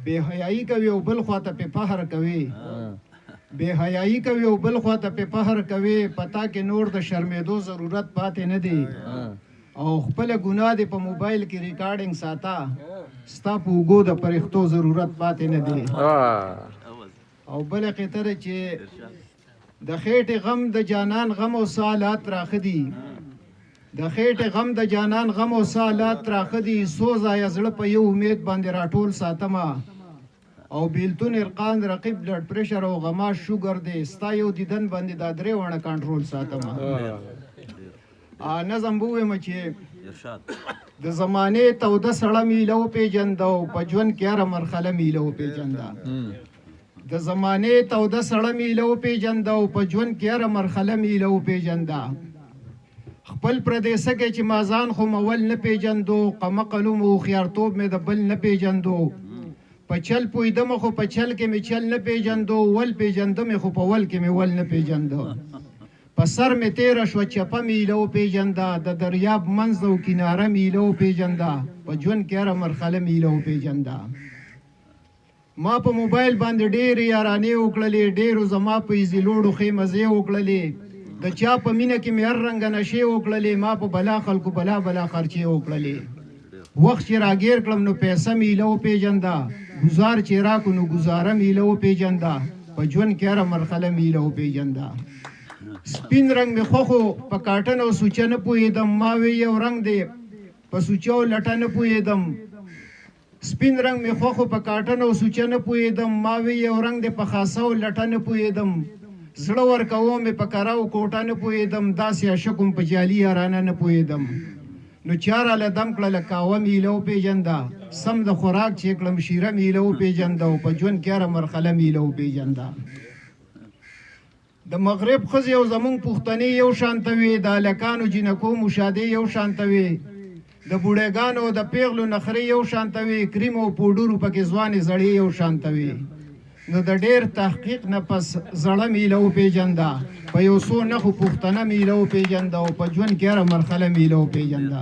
بے حیايي کوي او بل خواته په فخر کوي بے حیايي کوي او بل خواته په فخر کوي پتا کې نور د شرمېدو ضرورت پاتې نه دی او خپل ګناه دې په موبایل کې ریکارډینګ ساته ستا په اوږو د پرښتو ضرورت پاتې نه دی او بل قطره چې د خېټې غم د جانان غم او سالات راخدي د خېټې غم د جانان غم او سالات راخدي سوزا یا زړه په یو امید باندې راټول ساتما او بیلتون ارقان رقیب بلډ پریشر او غما شوګر دی ستا یو دیدن باندې دا درې وړه کنټرول ساتما نظم بوویم چې د زمانه توده سړه میلو پیجنده او په ژوند کې هره مرحله میلو پیجنده د زمانه توده سړه میلو پیجنده او په ژوند کې هره مرحله میلو پیجنده خپل پردیسه کې چې مازان خو مول نه پیجندو قمقلو مو خيارتوب مې د بل نه پیجندو په چل پویدم خو په چل کې مې چل نه پیجندو ول پیجندم خو په ول کې مې ول نه پیجندو په سر مې تیر شو چپه میلو پیجنده د دریاب منځ او کناره میلو پیجنده په ژوند کې هره مرحله میلو پیجنده ما په موبایل باندې ډېرې یارانې وکړلې ډېرو زما په ایزیلوړو ښې مزې وکړلې د چا په مینه کې مې هر رنګه نشې وکړلې ما په بلا خلکو بلا خرچې وکړلې وخت چې راګیر کړم نو پیسه میلو پیجنده گزار چې راکو نو گزاره میلو پیجنده په ژوند کې هره مرحله میلو پیجنده سپین رنگ می خوخو په کاټن او سوچه نه پوهېدم ما وی یو رنگ دی په سوچه او لټه نه پوهېدم سپین رنگ می خوخو په کاټن او سوچه نه پوهېدم ما وی یو رنگ دی په خاصه او لټه نه پوهېدم زړه ورکوم مې په کراو کوټه نه پوهېدم داسې عاشقم په جالي یارانه نه پوهېدم نو چاره له دم کړله کاوه میلو پیجنده سم د خوراک چې کړم شیره میلو پیجنده او په ژوند کې هره مرحله میلو پیجنده د مغرب ښځې او زمونږ پښتنې یو شانته وي د هلکانو جینکو مشادې یو شانته وي د بوډېګانو د پیغلو نخرې یو شانته وي کریم او پوډرو پکې ځوانې زړې یو شانته وي نو د ډېر تحقیق نه پس زړه میلو پیجنده په یو څو نښو پښتنه میلو پیجنده او په ژوند کې هره مرحله میلو پیجنده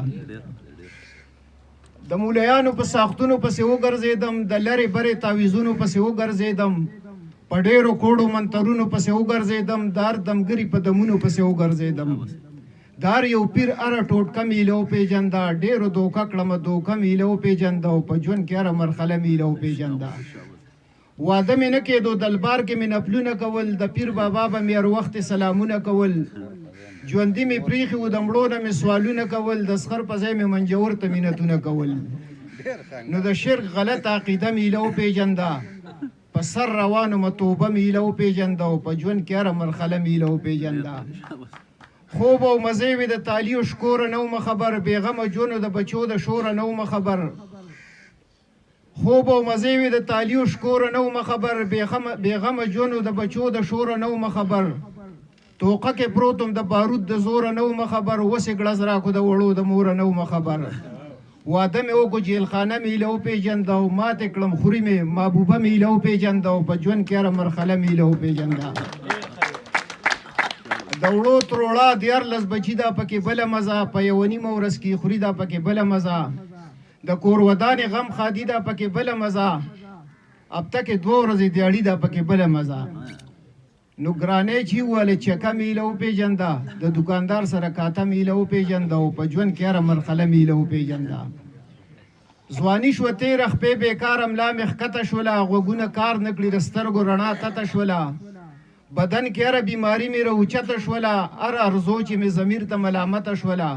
د مولیانو په ساختونو پسې وګرځېدم د لرې برې تعویزونو پسې وګرځېدم په ډېرو کوړو منترونو پسې وګرځېدم د هر دمګري په دمونو پسې وګرځېدم د هر یو پیر هره ټوټکه میلو پیجنده ډېرو دوکه کړمه دوکه میلو پیجنده او په ژوند کې هره مرحله میلو پیجنده واده مې نه کېدو دلبار کې مې نفلونه کول د پیر بابا به مې هر وخت سلامونه کول ژوندي مې پریښي وو د مړو نه مې سوالونه کول د سخر په ځای مې منجور ته منتونه کول نو د شرک غلط عقیده میلو پیجنده په سر روانو متوبه میلو پیجنده او په ژوند کې هره مرحله میلو پیجنده خوب او مزې وې د تالی او شکوره نه وم خبر بېغمه جونو د بچو د شوره نه وم خبر خوب او مزې وې د تالی او شکوره نه وم خبر بېغمه جونو د بچو د شوره نه وم خبر توقه کې پروتم د بارود د زوره نه وم خبر وسې ګړز راکو د وړو د موره نه وم خبر واده مې وکړو جیلخانه میلو پیجنده او ماتې کړم خوري مې محبوبه میلو پیجنده او په ژوند کې هره مرحله میلو پیجنده د وړو تروړه دیارلس بچي دا پکې بله مزه په یوه نیمه ورځ کې خوري دا پکې بله مزه د کور ودانې غم خادي دا پکې بله مزه هفته کې 2 ورځې دیاړي دا پکې بله مزه نو ګرانې چې وویلې چکه میلو پیجنده د دکاندار سره کاته میلو پیجنده او په ژوند کې هره مرحله میلو پیجنده ځواني شوه تېره خپې بېکاره ملا مې ښکته شوله غوږونه کار نه کړي د سترګو رڼا تته شوله بدن کې هره بیماري مې راوچته شوله هر ارزو چې مې ضمیر ته ملامته شوله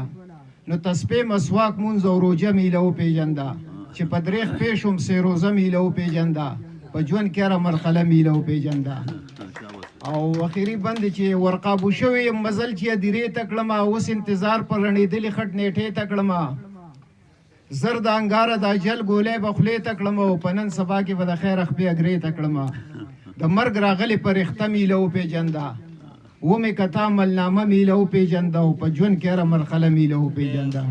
نو تسبیح مسواک مونځ او روژه میلو پیجنده چې په 3 خپې شوم 3 روزه میلو پیجنده په ژوند کې هره مرحله میلو پیجنده او اخیری بند چې ورقابو شوی مزل چې دیرې تکړما اوس انتظار پر رڼېدلې خټ نیټې تکړما زرد انګاره د اجل ګولې بخلې تکړما او پنن سبا کې به د خیر خپې اګرې تکړما د مرګ راغلی پر اخته میلو پیجنده و مې کتا ملنامه میلو پیجنده او په ژوند کې هره مرحله میلو پیجنده